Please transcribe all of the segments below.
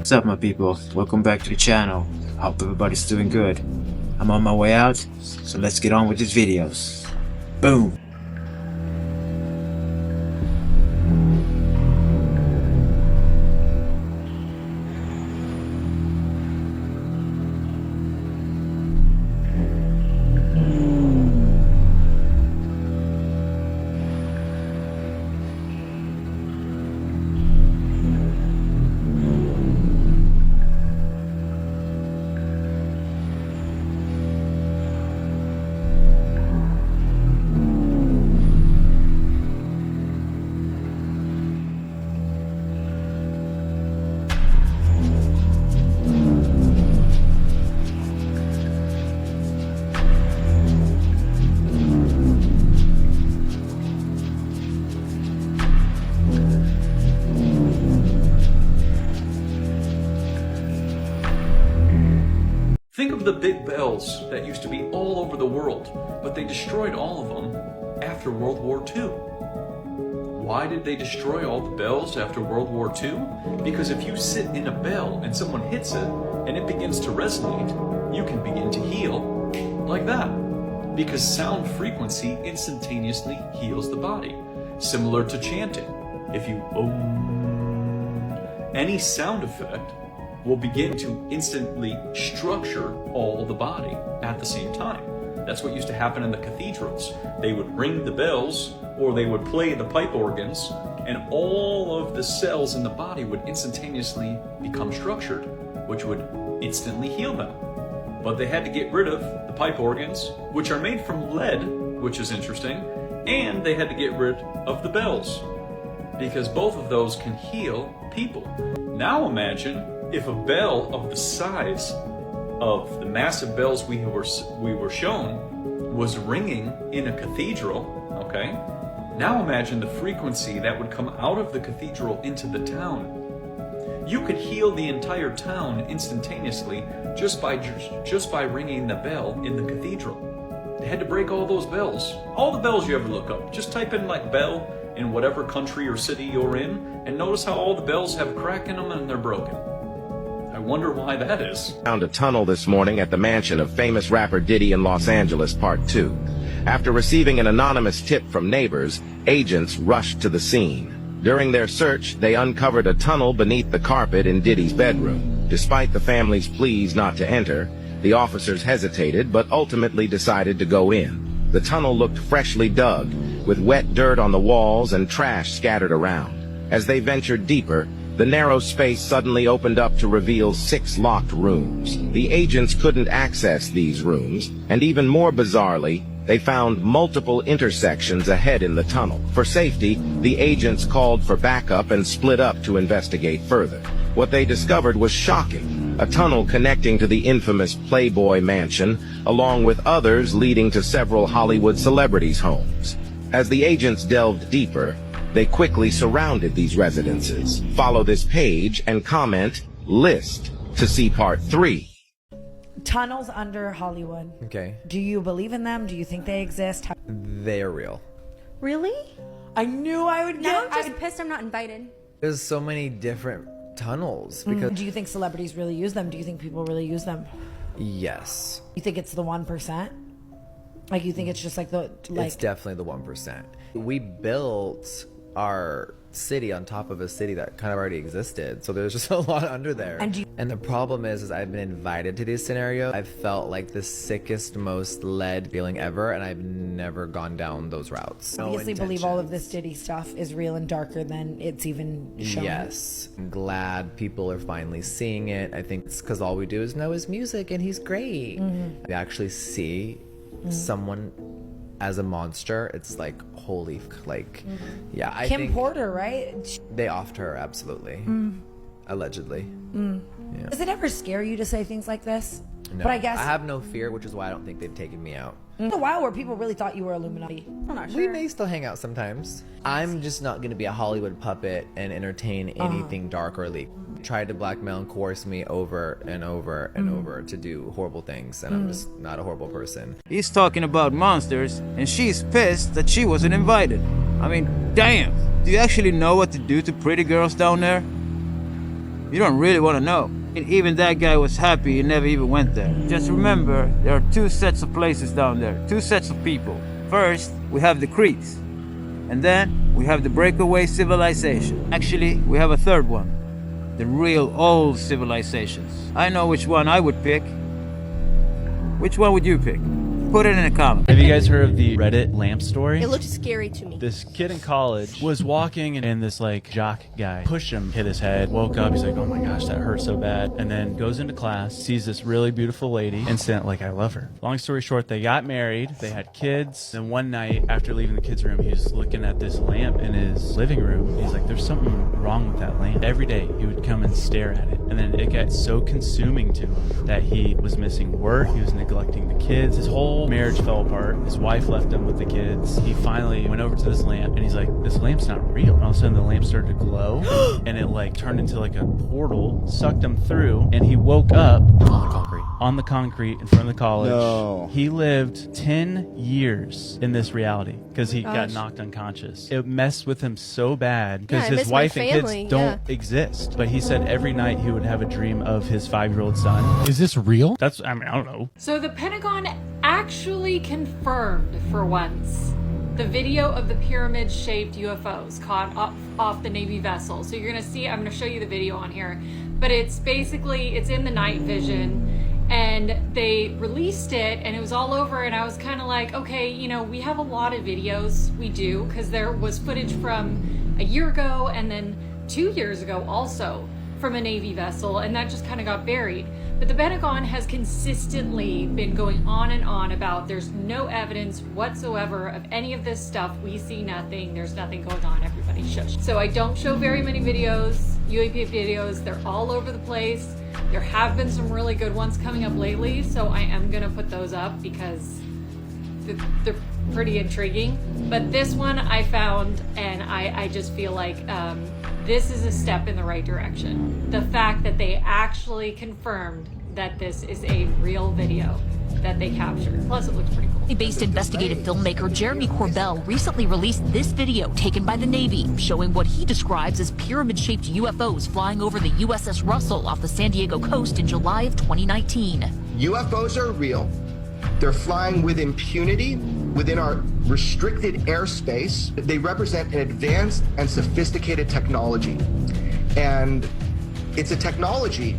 What's up, my people? Welcome back to the channel. Hope everybody's doing good. I'm on my way out, so let's get on with these videos. Boom! Think of the big bells that used to be all over the world, but they destroyed all of them after World War II. Why did they destroy all the bells after World War II? Because if you sit in a bell and someone hits it and it begins to resonate, you can begin to heal like that. Because sound frequency instantaneously heals the body. Similar to chanting. If you any sound effect will begin to instantly structure all the body at the same time. That's what used to happen in the cathedrals. They would ring the bells or they would play the pipe organs, and all of the cells in the body would instantaneously become structured, which would instantly heal them. But they had to get rid of the pipe organs, which are made from lead, which is interesting, and they had to get rid of the bells, because both of those can heal people. Now imagine if a bell of the size of the massive bells we were shown was ringing in a cathedral, okay? Now imagine the frequency that would come out of the cathedral into the town. You could heal the entire town instantaneously just by ringing the bell in the cathedral. They had to break all those bells. All the bells you ever look up. Just type in like bell in whatever country or city you're in, and notice how all the bells have a crack in them and they're broken. I wonder why that is. Found a tunnel this morning at the mansion of famous rapper Diddy in Los Angeles, Part 2. After receiving an anonymous tip from neighbors, agents rushed to the scene. During their search, they uncovered a tunnel beneath the carpet in Diddy's bedroom. Despite the family's pleas not to enter, the officers hesitated but ultimately decided to go in. The tunnel looked freshly dug, with wet dirt on the walls and trash scattered around. As they ventured deeper, the narrow space suddenly opened up to reveal 6 locked rooms. The agents couldn't access these rooms, and even more bizarrely, they found multiple intersections ahead in the tunnel. For safety, the agents called for backup and split up to investigate further. What they discovered was shocking: a tunnel connecting to the infamous Playboy Mansion, along with others leading to several Hollywood celebrities' homes. As the agents delved deeper, they quickly surrounded these residences. Follow this page and comment list to see part 3. Tunnels under Hollywood. Okay. Do you believe in them? Do you think they exist? They are real. Really? I knew I would Now get. I'm just pissed I'm not invited. There's so many different tunnels because Do you think celebrities really use them? Do you think people really use them? yes, You think it's the 1%? Like you think it's just like the it's definitely the 1%. We built our city on top of a city that kind of already existed, so there's just a lot under there. And the problem is I've been invited to these scenarios. I've felt like the sickest, most led feeling ever, and I've never gone down those routes. obviously believe all of this Diddy stuff is real and darker than it's even shown. Yes, I'm glad people are finally seeing it. I think it's because all we do is know his music and he's great. We actually see someone as a monster. It's like holy, like yeah. I Kim think Porter, right? they offed her, absolutely, allegedly. Yeah. Does it ever scare you to say things like this? No, But I guess I have no fear, which is why I don't think they've taken me out. a while where people really thought you were Illuminati. I'm not sure. We may still hang out sometimes. I'm just not going to be a Hollywood puppet and entertain anything dark or illegal. Tried to blackmail and coerce me over and over and over to do horrible things, and I'm just not a horrible person. He's talking about monsters, and she's pissed that she wasn't invited. I mean, damn! Do you actually know what to do to pretty girls down there? You don't really want to know. And even that guy was happy he never even went there. Just remember, there are two sets of places down there, two sets of people. First, we have the creeps. And then, we have the breakaway civilization. Actually, we have a third one. The real old civilizations. I know which one I would pick. Which one would you pick? Put it in a comment. Have you guys heard of the Reddit lamp story? It looked scary to me. This kid in college was walking and this like jock guy pushed him, hit his head, woke up, he's like, oh my gosh, that hurt so bad. And then goes into class, sees this really beautiful lady, instant like, I love her. Long story short, they got married, they had kids. Then one night after leaving the kids' room, he was looking at this lamp in his living room. He's like, there's something wrong with that lamp. Every day he would come and stare at it. And then it got so consuming to him that he was missing work, he was neglecting the kids. His whole marriage fell apart. His wife left him with the kids. He finally went over to this lamp and he's like, this lamp's not real. And all of a sudden the lamp started to glow and it like turned into like a portal, sucked him through, and he woke up on the concrete in front of the college. No. He lived 10 years in this reality because he got knocked unconscious. It messed with him so bad because his wife and kids don't exist. But he said every night he would have a dream of his 5-year-old son. Is this real? That's, I mean, I don't know. So the Pentagon actually confirmed for once the video of the pyramid-shaped UFOs caught off the Navy vessel. So you're gonna see, I'm gonna show you the video on here, but it's basically, it's in the night vision, and they released it and it was all over, and I was kind of like, okay, you know, we have a lot of videos, we do, because there was footage from a year ago and then 2 years ago also from a Navy vessel, and that just kind of got buried. But the Pentagon has consistently been going on and on about there's no evidence whatsoever of any of this stuff. We see nothing. There's nothing going on. Everybody shush. So I don't show very many videos, UAP videos. They're all over the place. There have been some really good ones coming up lately, so I am going to put those up because they're pretty intriguing. But this one I found, and I just feel like this is a step in the right direction. The fact that they actually confirmed that this is a real video that they captured. Plus, it looks pretty cool. Based investigative filmmaker Jeremy Corbell recently released this video taken by the Navy, showing what he describes as pyramid-shaped UFOs flying over the USS Russell off the San Diego coast in July of 2019. UFOs are real. They're flying with impunity within our restricted airspace. They represent an advanced and sophisticated technology. And it's a technology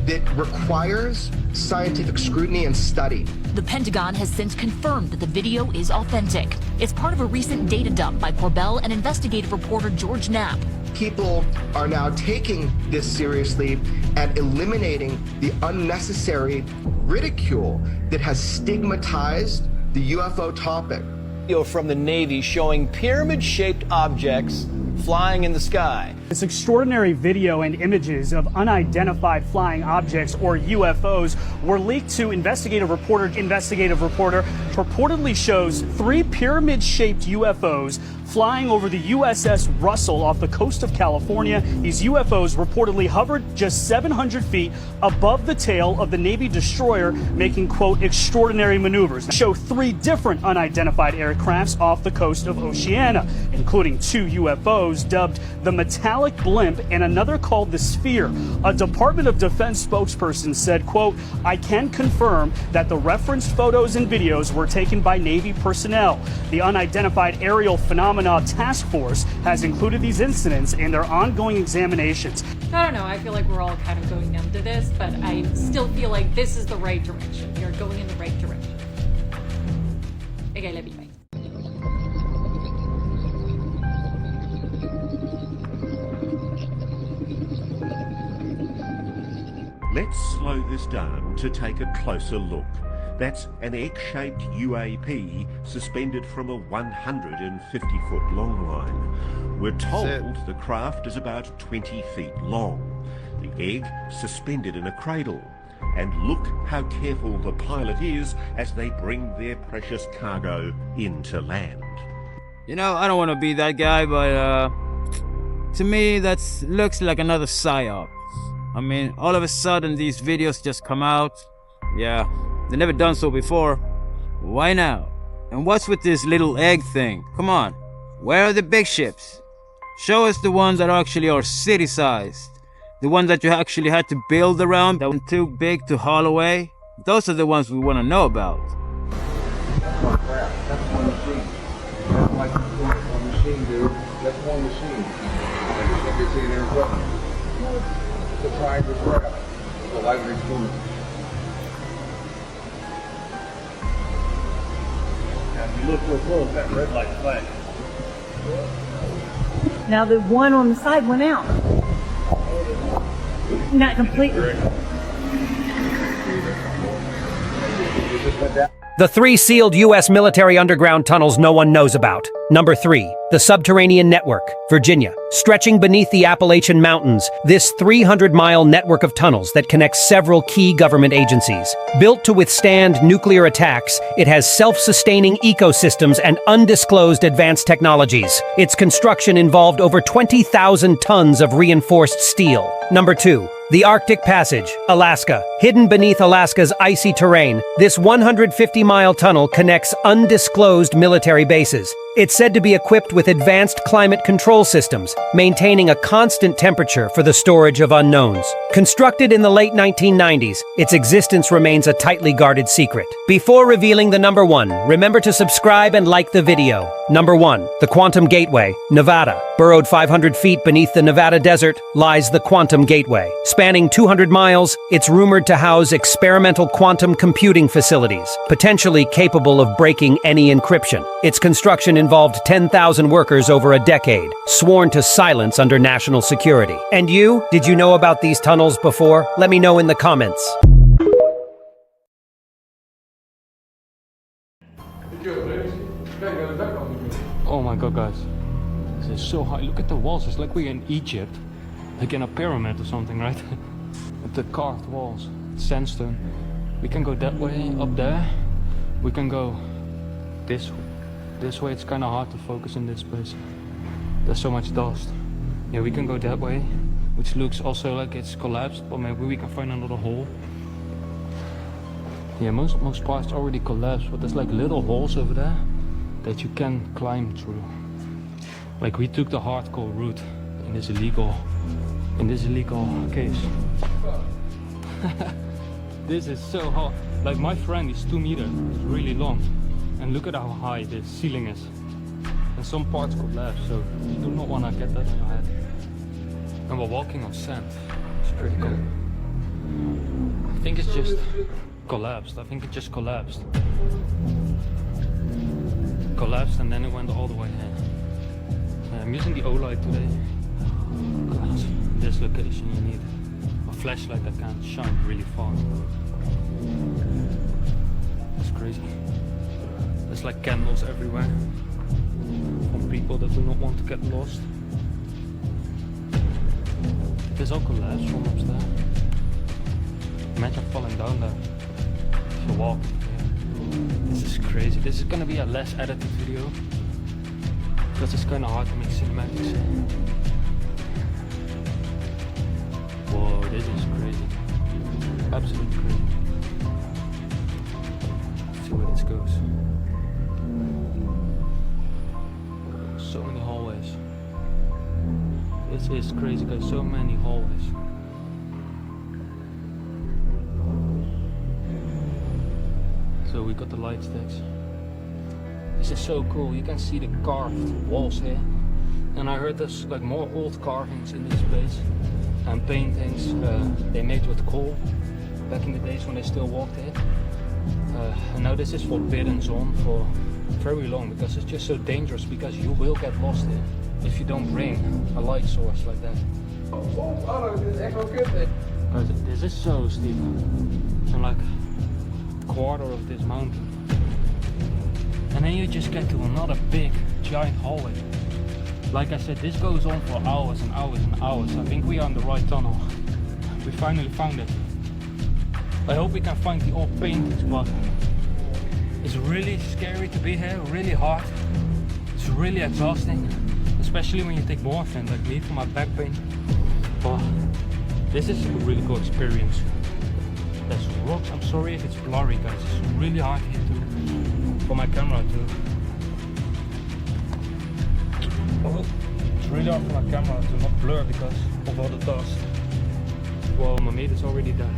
that requires scientific scrutiny and study. The Pentagon has since confirmed that the video is authentic. It's part of a recent data dump by Corbell and investigative reporter George Knapp. People are now taking this seriously and eliminating the unnecessary ridicule that has stigmatized the UFO topic. Video from the Navy showing pyramid-shaped objects flying in the sky. This extraordinary video and images of unidentified flying objects, or UFOs, were leaked to investigative reporter. Reportedly shows 3 pyramid-shaped UFOs flying over the USS Russell off the coast of California. These UFOs reportedly hovered just 700 feet above the tail of the Navy destroyer, making, quote, extraordinary maneuvers. Show 3 different unidentified aircrafts off the coast of Oceania, including 2 UFOs dubbed the Metallic Blimp and another called the Sphere. A Department of Defense spokesperson said, quote, I can confirm that the referenced photos and videos were taken by Navy personnel. The Unidentified Aerial Phenomena Task Force has included these incidents in their ongoing examinations. I don't know, I feel like we're all kind of going numb to this, but I still feel like this is the right direction. We are going in the right direction. Okay, love you, bye. Let's slow this down to take a closer look. That's an egg-shaped UAP suspended from a 150-foot long line. We're told the craft is about 20 feet long. The egg suspended in a cradle. And look how careful the pilot is as they bring their precious cargo into land. You know, I don't want to be that guy, but to me, that looks like another psyop. I mean, all of a sudden, these videos just come out. Yeah, they've never done so before. Why now? And what's with this little egg thing? Come on, where are the big ships? Show us the ones that actually are city-sized. the ones that you actually had to build around that were too big to haul away, those are the ones we want to know about. That's one crap. That's one machine. That's like one machine, dude. That's one machine. Like you're seeing their equipment. It's a triangle crap. It's a light spoon. If you look real close, that red light's flash. Now the one on the side went out. Not completely. The 3 sealed U.S. military underground tunnels no one knows about. Number 3, the Subterranean Network, Virginia. Stretching beneath the Appalachian Mountains, this 300-mile network of tunnels that connects several key government agencies. Built to withstand nuclear attacks, it has self-sustaining ecosystems and undisclosed advanced technologies. Its construction involved over 20,000 tons of reinforced steel. Number 2, the Arctic Passage, Alaska. Hidden beneath Alaska's icy terrain, this 150-mile tunnel connects undisclosed military bases. It's said to be equipped with advanced climate control systems, maintaining a constant temperature for the storage of unknowns. Constructed in the late 1990s, its existence remains a tightly guarded secret. Before revealing the number 1, remember to subscribe and like the video. Number 1, the Quantum Gateway, Nevada. Burrowed 500 feet beneath the Nevada desert lies the Quantum Gateway. Spanning 200 miles, it's rumored to house experimental quantum computing facilities, potentially capable of breaking any encryption. Its construction involved 10,000 workers over a decade, sworn to silence under national security. And you? Did you know about these tunnels before? Let me know in the comments. Oh my god, guys. This is so high. Look at the walls. It's like we're in Egypt. Like in a pyramid or something, right? With the carved walls. Sandstone. We can go that way, up there. We can go this way. It's kind of hard to focus in this place. There's so much dust. Yeah, we can go that way, which looks also like it's collapsed, but maybe we can find another hole. Yeah, most parts already collapsed, but there's like little holes over there that you can climb through. Like we took the hardcore route in this illegal case. This is so hot. Like my friend is 2 meters, it's really long. And look at how high the ceiling is. And some parts collapse, so you do not want to get that on your head. And we're walking on sand. It's pretty cool. I think it's just collapsed. I think it just collapsed. Collapsed and then it went all the way in. I'm using the O-light today. Because in this location you need a flashlight that can shine really far. It's crazy. There's like candles everywhere from people that do not want to get lost. This all collapsed from upstairs. Imagine falling down there if you walk. This is crazy. This is gonna be a less edited video because it's kind of hard to make cinematics. Whoa, this is crazy. Absolutely crazy. Let's see where this goes. So many hallways. This is crazy, guys. So many hallways. So we got the light sticks. This is so cool. You can see the carved walls here. And I heard there's like more old carvings in this place and paintings they made with coal back in the days when they still walked here. And now this is forbidden zone for very long because it's just so dangerous, because you will get lost here if you don't bring a light source like that. Guys, this is so steep. I'm like a quarter of this mountain. And then you just get to another big, giant hallway. Like I said, this goes on for hours and hours and hours. I think we are on the right tunnel. We finally found it. I hope we can find the old paintings, but it's really scary to be here, really hard. It's really exhausting, especially when you take morphine, like me, for my back pain. But this is a really cool experience. There's rocks. I'm sorry if it's blurry, guys. It's really hard here for my camera too. It's really hard for my camera to not blur because of all the dust. Well, my mate is already done.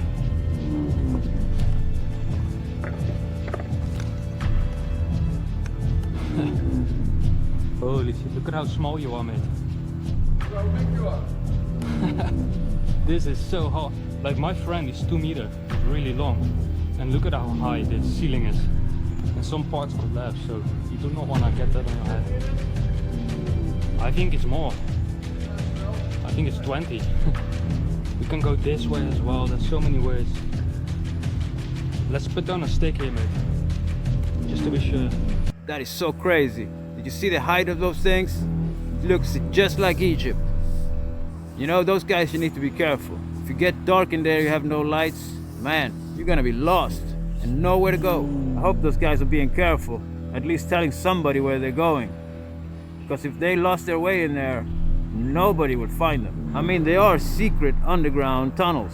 Holy shit, look at how small you are, mate. How big you are? This is so hot. Like, my friend is 2 meters, it's really long. And look at how high the ceiling is. And some parts collapse, so you do not want to get that on your head. I think it's more. I think it's 20. We can go this way as well, there's so many ways. Let's put down a stick here, mate. Just to be sure. That is so crazy. Did you see the height of those things? It looks just like Egypt. You know, those guys, you need to be careful. If you get dark in there, you have no lights, man, you're gonna be lost and nowhere to go. I hope those guys are being careful, at least telling somebody where they're going. Because if they lost their way in there, nobody would find them. I mean, they are secret underground tunnels.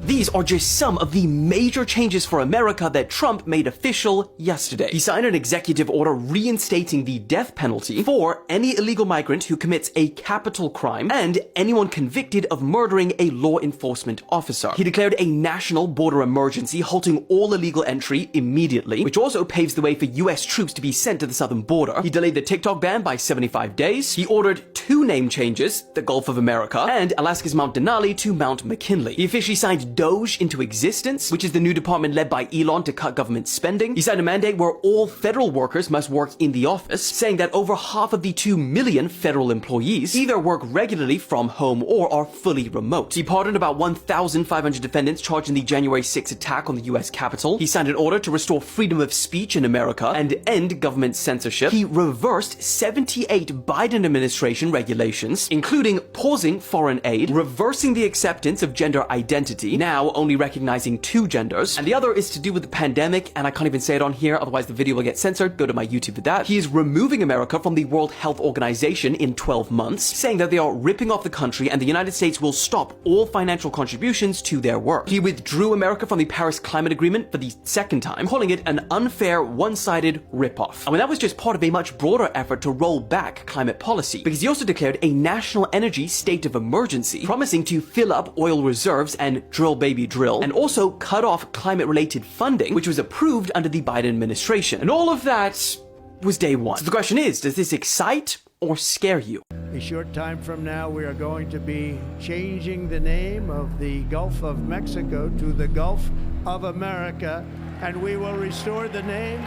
These are just some of the major changes for America that Trump made official yesterday. He signed an executive order reinstating the death penalty for any illegal migrant who commits a capital crime and anyone convicted of murdering a law enforcement officer. He declared a national border emergency, halting all illegal entry immediately, which also paves the way for US troops to be sent to the southern border. He delayed the TikTok ban by 75 days. He ordered 2 name changes, the Gulf of America and Alaska's Mount Denali to Mount McKinley. He officially signed DOGE into existence, which is the new department led by Elon to cut government spending. He signed a mandate where all federal workers must work in the office, saying that over half of the 2 million federal employees either work regularly from home or are fully remote. He pardoned about 1,500 defendants charged in the January 6 attack on the US Capitol. He signed an order to restore freedom of speech in America and end government censorship. He reversed 78 Biden administration regulations, including pausing foreign aid, reversing the acceptance of gender identity, now only recognizing 2 genders, and the other is to do with the pandemic, and I can't even say it on here, otherwise the video will get censored. Go to my YouTube for that. He is removing America from the World Health Organization in 12 months, saying that they are ripping off the country and the United States will stop all financial contributions to their work. He withdrew America from the Paris Climate Agreement for the 2nd time, calling it an unfair, one-sided ripoff. I mean, that was just part of a much broader effort to roll back climate policy, because he also declared a national energy state of emergency, promising to fill up oil reserves and drill baby drill, and also cut off climate-related funding, which was approved under the Biden administration. And all of that was day one. So the question is, does this excite or scare you? A short time from now, we are going to be changing the name of the Gulf of Mexico to the Gulf of America, and we will restore the name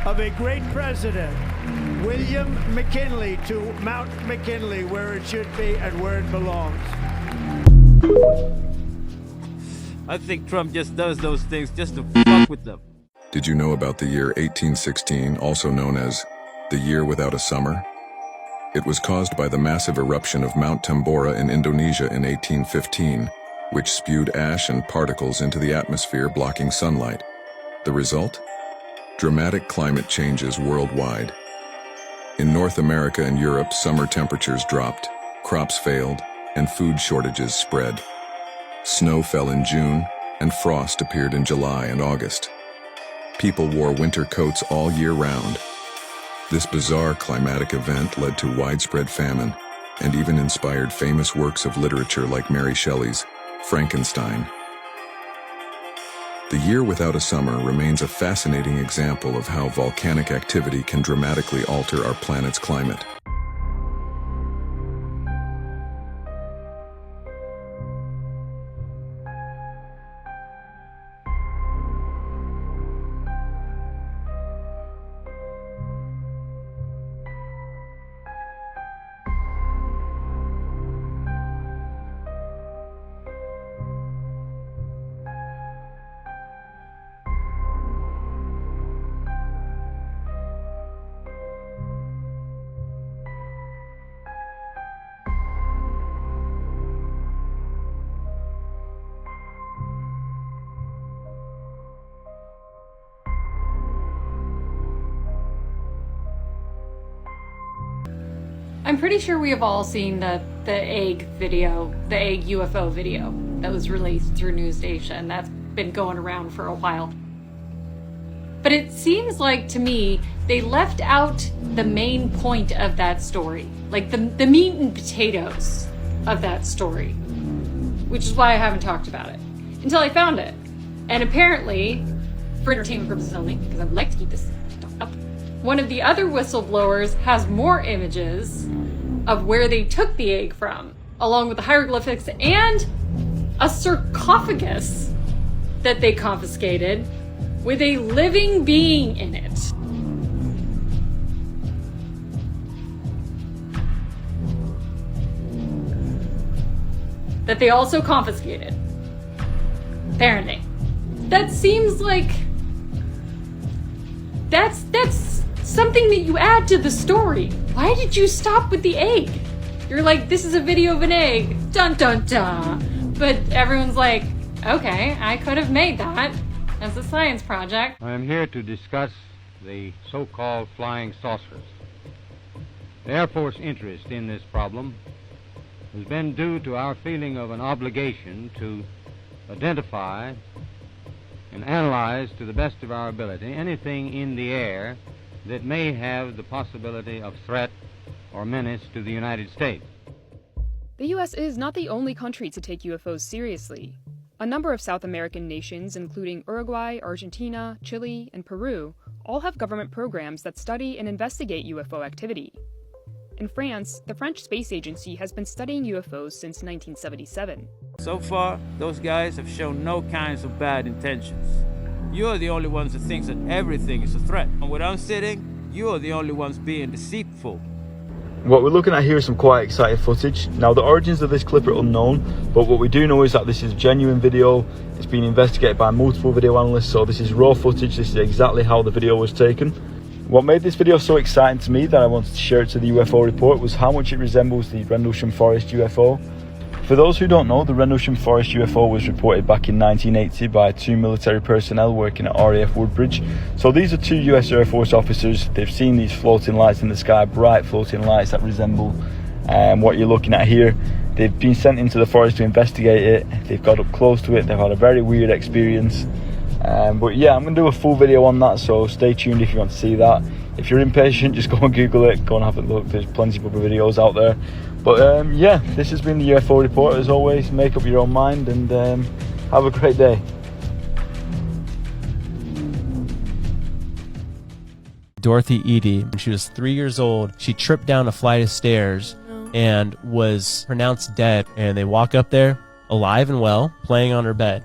of a great president, William McKinley, to Mount McKinley, where it should be and where it belongs. I think Trump just does those things just to fuck with them. Did you know about the year 1816, also known as the Year Without a Summer? It was caused by the massive eruption of Mount Tambora in Indonesia in 1815, which spewed ash and particles into the atmosphere, blocking sunlight. The result? Dramatic climate changes worldwide. In North America and Europe, summer temperatures dropped, crops failed, and food shortages spread. Snow fell in June, and frost appeared in July and August. People wore winter coats all year round. This bizarre climatic event led to widespread famine, and even inspired famous works of literature like Mary Shelley's Frankenstein. The Year Without a Summer remains a fascinating example of how volcanic activity can dramatically alter our planet's climate. I'm pretty sure we have all seen the egg video, the egg UFO video that was released through News Station. That's been going around for a while. But it seems like, to me, they left out the main point of that story. Like the meat and potatoes of that story. which is why I haven't talked about it until I found it. And apparently, for entertainment purposes only, because I'd like to keep this up, one of the other whistleblowers has more images of where they took the egg from, along with the hieroglyphics and a sarcophagus that they confiscated with a living being in it. That they also confiscated. Apparently. That seems like that's something that you add to the story. Why did you stop with the egg? You're like, this is a video of an egg. Dun dun dun. But everyone's like, okay, I could have made that as a science project. I am here to discuss the so-called flying saucers. The Air Force interest in this problem has been due to our feeling of an obligation to identify and analyze to the best of our ability anything in the air that may have the possibility of threat or menace to the United States. The U.S. is not the only country to take UFOs seriously. A number of South American nations, including Uruguay, Argentina, Chile, and Peru, all have government programs that study and investigate UFO activity. In France, the French Space Agency has been studying UFOs since 1977. So far, those guys have shown no kinds of bad intentions. You're the only ones that thinks that everything is a threat. And where I'm sitting, you're the only ones being deceitful. What we're looking at here is some quite exciting footage. Now, the origins of this clip are unknown, but what we do know is that this is a genuine video. It's been investigated by multiple video analysts, so this is raw footage. This is exactly how the video was taken. What made this video so exciting to me that I wanted to share it to the UFO report was how much it resembles the Rendlesham Forest UFO. For those who don't know, the Rendlesham Forest UFO was reported back in 1980 by 2 military personnel working at RAF Woodbridge. So these are 2 US Air Force officers. They've seen these floating lights in the sky, bright floating lights that resemble what you're looking at here. They've been sent into the forest to investigate it. They've got up close to it. They've had a very weird experience. But yeah, I'm going to do a full video on that, so stay tuned if you want to see that. If you're impatient, just go and Google it, go and have a look. There's plenty of other videos out there. But yeah, this has been the UFO Report. As always, make up your own mind and have a great day. Dorothy Eady, when she was 3 years old, she tripped down a flight of stairs and was pronounced dead. And they walk up there, alive and well, playing on her bed.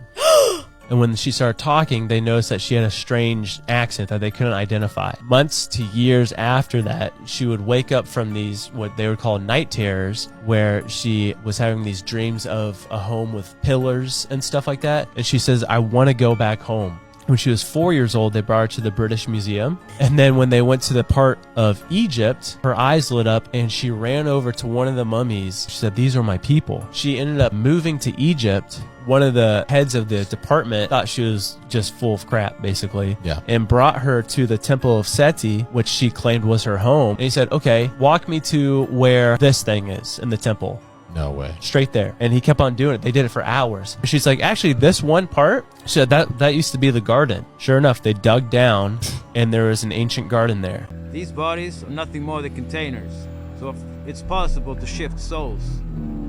And when she started talking, they noticed that she had a strange accent that they couldn't identify. Months to years after that, she would wake up from these, what they would call night terrors, where she was having these dreams of a home with pillars and stuff like that. And she says, I want to go back home. When she was 4 years old, they brought her to the British Museum. And then when they went to the part of Egypt, her eyes lit up and she ran over to one of the mummies. She said, these are my people. She ended up moving to Egypt. One of the heads of the department thought she was just full of crap, basically. Yeah. And brought her to the Temple of Seti, which she claimed was her home. And he said, okay, walk me to where this thing is in the temple. No way. Straight there. And he kept on doing it. They did it for hours. She's like, actually, this one part, she said that used to be the garden. Sure enough, they dug down and there was an ancient garden there. These bodies are nothing more than containers. So it's possible to shift souls.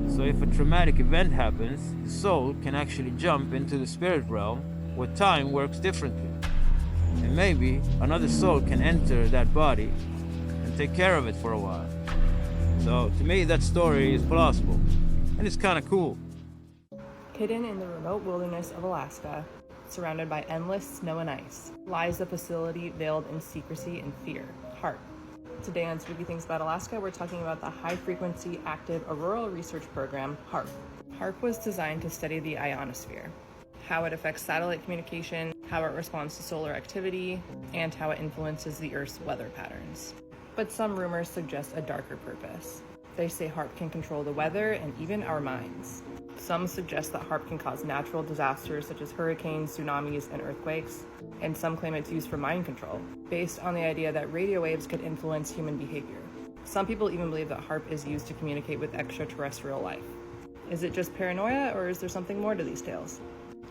So if a traumatic event happens, the soul can actually jump into the spirit realm where time works differently. And maybe another soul can enter that body and take care of it for a while. So to me, that story is plausible. And it's kind of cool. Hidden in the remote wilderness of Alaska, surrounded by endless snow and ice, lies a facility veiled in secrecy and fear, HAARP. Today on Spooky Things About Alaska, we're talking about the High Frequency Active Auroral Research Program, HAARP. HAARP was designed to study the ionosphere, how it affects satellite communication, how it responds to solar activity, and how it influences the Earth's weather patterns. But some rumors suggest a darker purpose. They say HAARP can control the weather and even our minds. Some suggest that HAARP can cause natural disasters such as hurricanes, tsunamis, and earthquakes, and some claim it's used for mind control, based on the idea that radio waves could influence human behavior. Some people even believe that HAARP is used to communicate with extraterrestrial life. Is it just paranoia, or is there something more to these tales?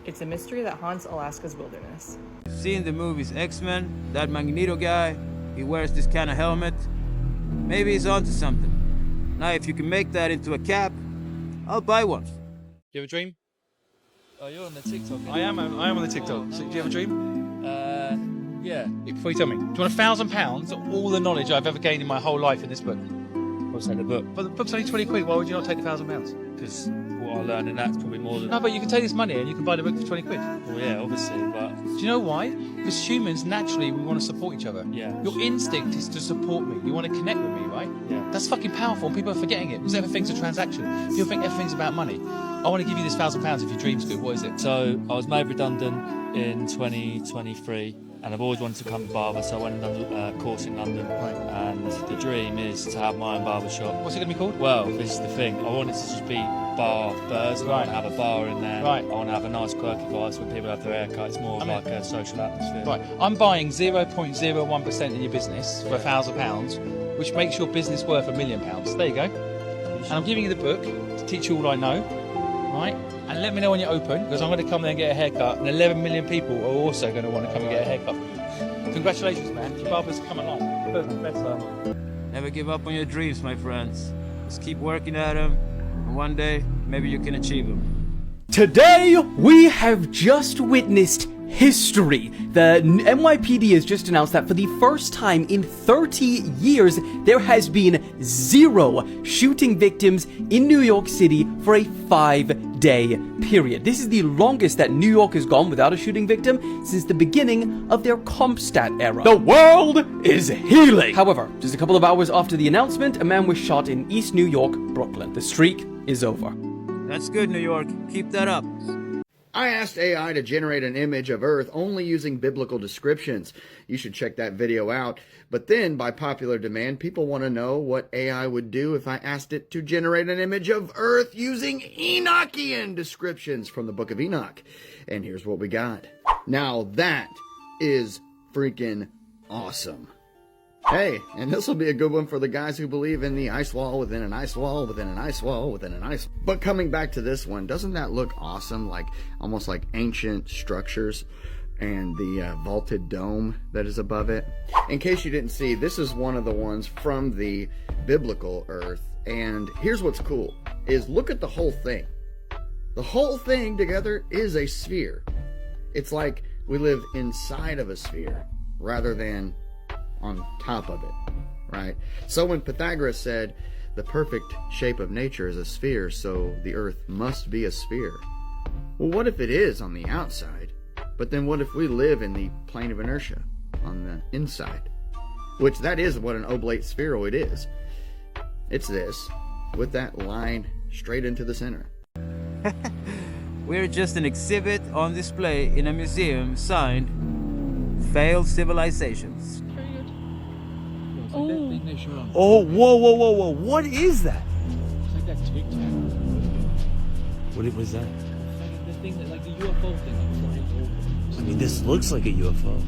It's a mystery that haunts Alaska's wilderness. You've seen the movies X-Men, that Magneto guy, he wears this kind of helmet. Maybe he's onto something. Now, if you can make that into a cap, I'll buy one. you have a dream? Oh, you're on the TikTok. I am on the TikTok. So, do you have a dream? Yeah. Before you tell me, do you want £1,000? All the knowledge I've ever gained in my whole life in this book. What's that, the book? But the book's only 20 quid. Why would you not take the £1,000? Because what I learned in that's probably more than... No, but you can take this money and you can buy the book for 20 quid. Well, yeah, obviously, but... Do you know why? Because humans, naturally, we want to support each other. Yeah. Your instinct is to support me. You want to connect with me, right? Yeah. That's fucking powerful, and people are forgetting it because everything's a transaction. People think everything's about money. I want to give you this £1,000 if your dream's good. What is it? So, I was made redundant in 2023, and I've always wanted to become a barber, so I went and done a course in London. Right. And the dream is to have my own barbershop. What's it going to be called? Well, this is the thing. I want it to just be barbers. I want to have a bar in there. Right. I want to have a nice quirky vibes when people have their haircut. It's more like a social atmosphere. Right. I'm buying 0.01% in your business for £1,000, which makes your business worth £1 million. There you go. And I'm giving you the book to teach you all I know, right? And let me know when you're open, because I'm going to come there and get a haircut, and 11 million people are also going to want to come and get a haircut from you. Congratulations, man. Your barber's come along. Better. Never give up on your dreams, my friends. Just keep working at them, and one day, maybe you can achieve them. Today, we have just witnessed history. The NYPD has just announced that for the first time in 30 years, there has been 0 shooting victims in New York City for a 5-day period. This is the longest that New York has gone without a shooting victim since the beginning of their CompStat era. The world is healing! However, just a couple of hours after the announcement, a man was shot in East New York, Brooklyn. The streak is over. That's good, New York. Keep that up. I asked AI to generate an image of Earth only using biblical descriptions. You should check that video out. But then, by popular demand, people want to know what AI would do if I asked it to generate an image of Earth using Enochian descriptions from the Book of Enoch. And here's what we got. Now that is freaking awesome. Hey, and this will be a good one for the guys who believe in the ice wall within an ice wall within an ice wall within an ice. But coming back to this one, doesn't that look awesome? Like almost like ancient structures and the vaulted dome that is above it. In case you didn't see, this is one of the ones from the biblical Earth. And here's what's cool, is look at the whole thing. The whole thing together is a sphere. It's like we live inside of a sphere rather than on top of it, right? So when Pythagoras said the perfect shape of nature is a sphere, so the Earth must be a sphere. Well, what if it is on the outside? But then what if we live in the plane of inertia on the inside? Which that is what an oblate spheroid is. It's this, with that line straight into the center. We're just an exhibit on display in a museum signed Failed Civilizations. Oh, whoa. What is that? It's like that Tic Tac. What was that? The thing that, like the UFO thing. I mean, this looks like a UFO.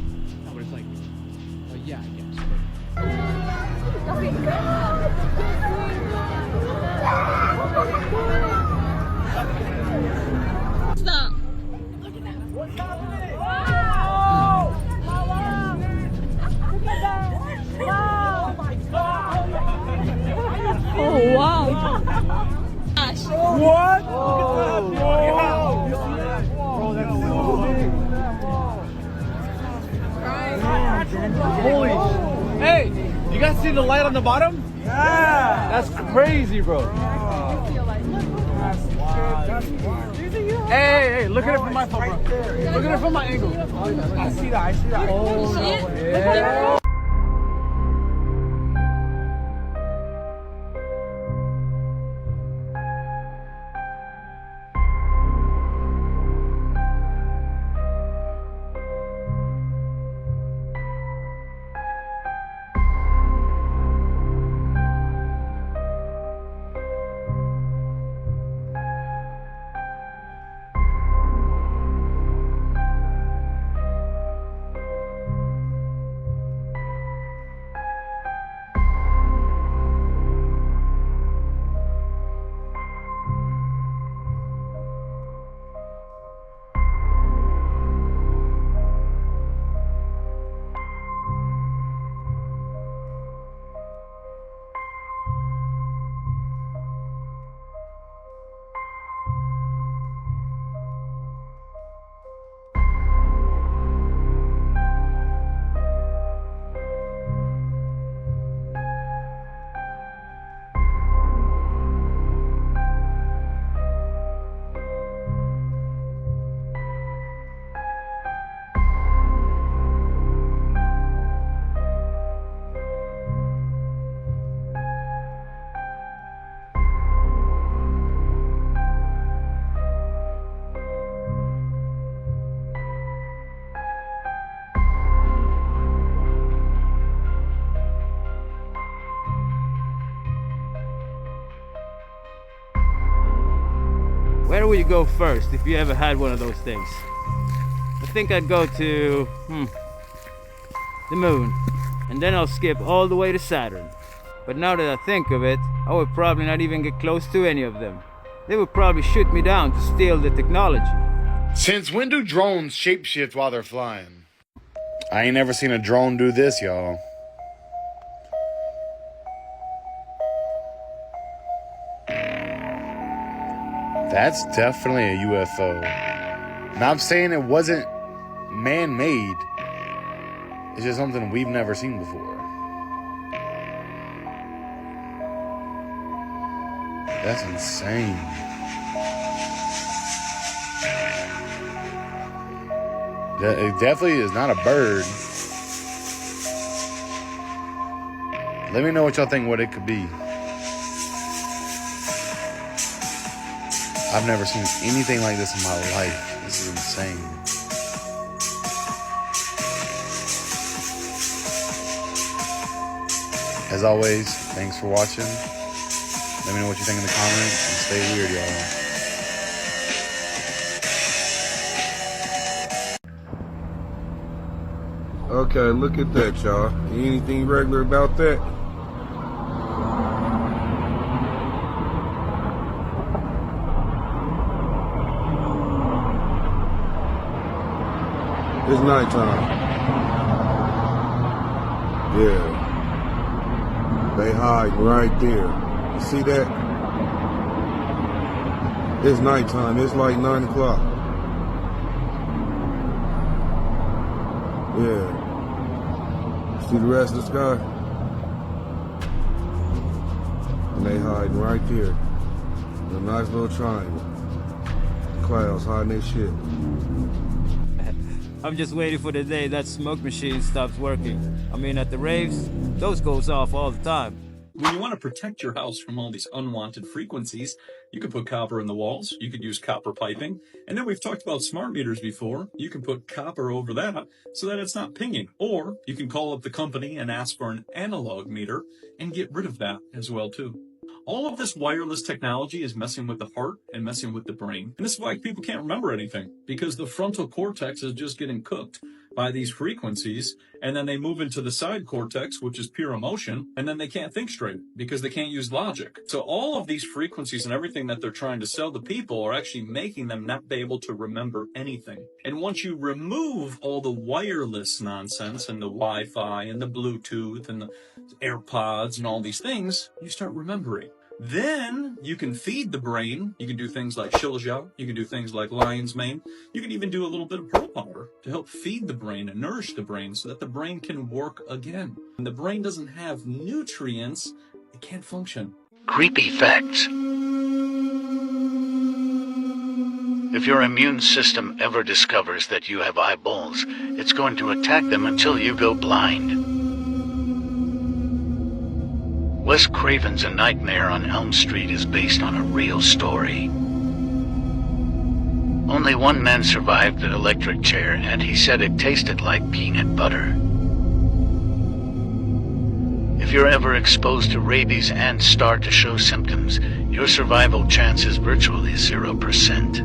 No, but it's like, yeah, Stop. Oh wow! Gosh. What? Holy! Hey, you guys see the light on the bottom? Yeah! That's crazy, bro. Hey, look at it from my phone, bro. Look at it from my angle. I see that. Oh, yeah. Where would you go first if you ever had one of those things? I think I'd go to the moon, and then I'll skip all the way to Saturn. But now that I think of it, I would probably not even get close to any of them. They would probably shoot me down to steal the technology. Since when do drones shapeshift while they're flying? I ain't never seen a drone do this, y'all. That's definitely a UFO. Now, I'm saying it wasn't man-made. It's just something we've never seen before. That's insane. It definitely is not a bird. Let me know what y'all think what it could be. I've never seen anything like this in my life. This is insane. As always, thanks for watching. Let me know what you think in the comments and stay weird, y'all. Okay, look at that, y'all. Anything regular about that? It's nighttime. Yeah. They hide right there. You see that? It's nighttime. It's like 9 o'clock. Yeah. See the rest of the sky? And they hide right there. In a nice little triangle. Clouds hiding their shit. I'm just waiting for the day that smoke machine stops working. I mean, at the raves, those goes off all the time. When you want to protect your house from all these unwanted frequencies, you can put copper in the walls, you could use copper piping, and then we've talked about smart meters before. You can put copper over that so that it's not pinging. Or you can call up the company and ask for an analog meter and get rid of that as well too. All of this wireless technology is messing with the heart and messing with the brain. And this is why people can't remember anything, because the frontal cortex is just getting cooked by these frequencies, and then they move into the side cortex, which is pure emotion, and then they can't think straight because they can't use logic. So all of these frequencies and everything that they're trying to sell to people are actually making them not be able to remember anything. And once you remove all the wireless nonsense and the Wi-Fi and the Bluetooth and the AirPods and all these things, you start remembering. Then you can feed the brain. You can do things like shilajit. You can do things like lion's mane. You can even do a little bit of pearl powder to help feed the brain and nourish the brain so that the brain can work again. When the brain doesn't have nutrients, it can't function. Creepy facts. If your immune system ever discovers that you have eyeballs, it's going to attack them until you go blind. Wes Craven's A Nightmare on Elm Street is based on a real story. Only one man survived the electric chair, and he said it tasted like peanut butter. If you're ever exposed to rabies and start to show symptoms, your survival chance is virtually 0%.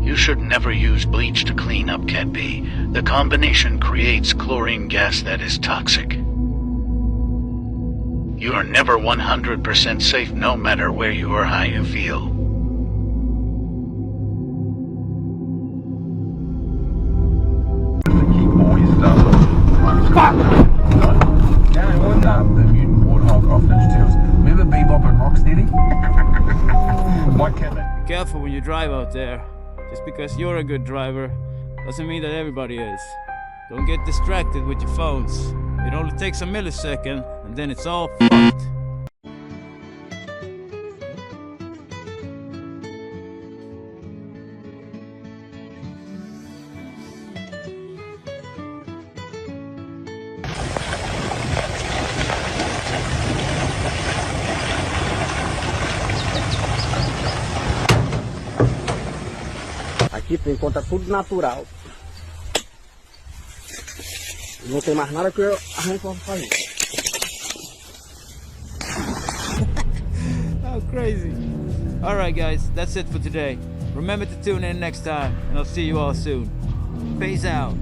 You should never use bleach to clean up Cat B. The combination creates chlorine gas that is toxic. You are never 100% safe no matter where you or how you feel. The mutant warthog off Ninja Turtles. Remember Bebop and Rocksteady? Why can't they? Be careful when you drive out there. Just because you're a good driver doesn't mean that everybody is. Don't get distracted with your phones. It only takes a millisecond, and then it's all fucked. Aqui tu encontra tudo natural. Não tem mais nada que eu arranco pra fazer. How crazy. Alright guys, that's it for today. Remember to tune in next time, and I'll see you all soon. Peace out.